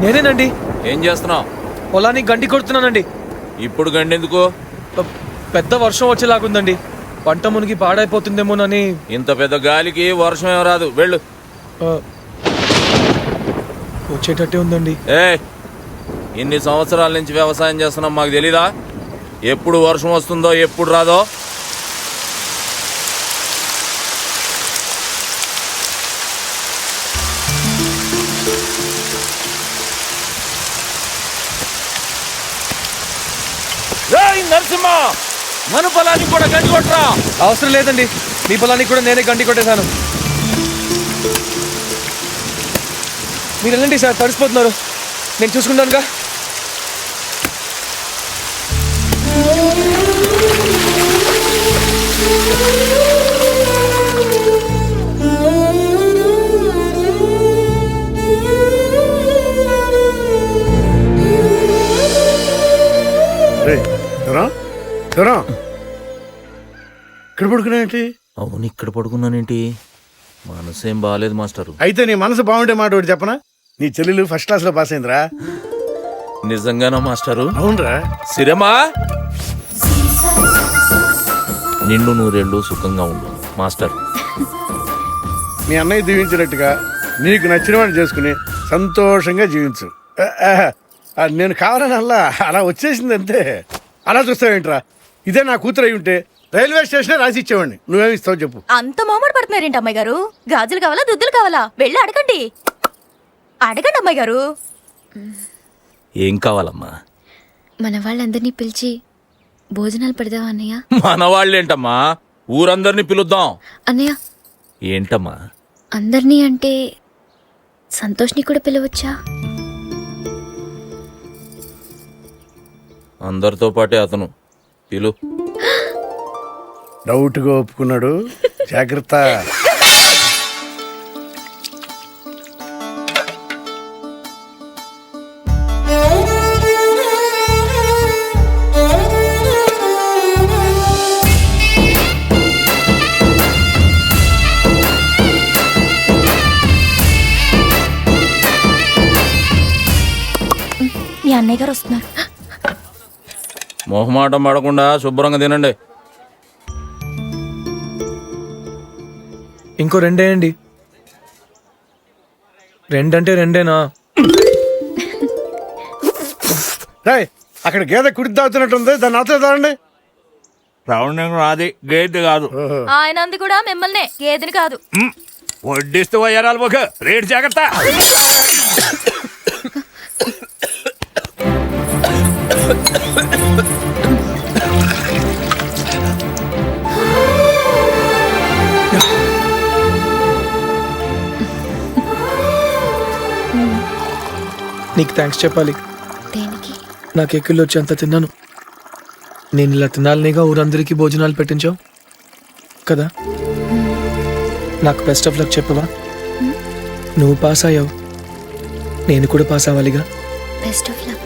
నేనేనండి. ఏం చేస్తున్నావు? పొలానికి గండి కొడుతున్నానండి. ఇప్పుడు గండెందుకు? పెద్ద వర్షం వచ్చేలాగుందండి. పంట మునిగి పాడైపోతుందేమోనని. ఇంత పెద్ద గాలికి వర్షం ఏం రాదు, వెళ్ళు. ఆ, వచ్చేటట్టే ఉందండి. ఇన్ని సంవత్సరాల నుంచి వ్యవసాయం చేస్తున్నాం, మాకు తెలీదా ఎప్పుడు వర్షం వస్తుందో ఎప్పుడు రాదో? నరసింహ, మన పొలానికి కూడా గండి కొట్టరా. అవసరం లేదండి, మీ పొలానికి కూడా నేనే గండి కొట్టేశాను. మీరు వెళ్ళండి సార్, తడిసిపోతున్నారు. నేను చూసుకుంటానుగా. ఇక్కడ పడుకున్నాయంటి? అవును, ఇక్కడ పడుకున్నానేంటి? మనసేం బాగాలేదు మాస్టరు. అయితే నీ మనసు బాగుండే మాట ఒకటి చెప్పనా? నీ చెల్లెలు ఫస్ట్ క్లాస్ లో పాస్ అయిందిరా. నిజంగానా మాస్టరు? అవునరా. సిరమా, నిండు నూరేళ్ళు సుఖంగా ఉండు మాస్టర్. మీ అన్నయ్య దీవించినట్టుగా నీకు నచ్చిన వాడిని చేసుకుని సంతోషంగా జీవించు. నేను కావాలని అలా వచ్చేసింది అంతే. అలా చూస్తావేంట్రా? ఇదే నా కూతురు అయి ఉంటే రైల్వే స్టేషన్ రాసి ఇచ్చేవాడిని. నువ్వేమి ఇస్తావు చెప్పు? అంత మోమడ పడుతున్నారేంటి అమ్మాయి గారు? గాజులు కావాలా, దుద్దులు కావాలా? వెళ్ళి అడగండి. అడగండి అమ్మాయి గారు. ఏం కావాలమ్మా? మన వాళ్ళందరినీ పిలిచి భోజనాలు పెడదాం అన్నయ్య. మన వాళ్ళేంటమ్మా, ఊరందరినీ పిలుద్దాం. అన్నయ్య. ఏంటమ్మా? అందరినీ అంటే సంతోష్ని కూడా పిలవచ్చా? అందరితో పాటే అతను పిలు. డౌట్గా ఒప్పుకున్నాడు, జాగ్రత్త. మీ అన్నయ్య గారు వస్తున్నారు. మొహమాటం పడకుండా శుభ్రంగా తినండి. ఇంకో రెండేయండి. రెండంటే రెండేనా? అక్కడ గేదె కుడి దాగుతున్నట్టుంది, దాన్ని ఆచరండి. రౌండ్ రాది, గేదె కాదు. ఆయన అంది కూడా మిమ్మల్నే, గేదెని కాదు. వడ్డిస్తూ పోయారాలు ఒక రేటు జాగ్రత్త. నీకు థ్యాంక్స్ చెప్పాలి. దేనికి? నాకు ఎక్కిళ్ళు వచ్చి అంత తిన్నాను. నేను ఇలా తినాలనేగా ఊరందరికీ భోజనాలు పెట్టించావు కదా. నాకు బెస్ట్ ఆఫ్ లక్ చెప్పవా? నువ్వు పాస్ అయ్యావు, నేను కూడా పాస్ అవ్వాలిగా. Best of luck.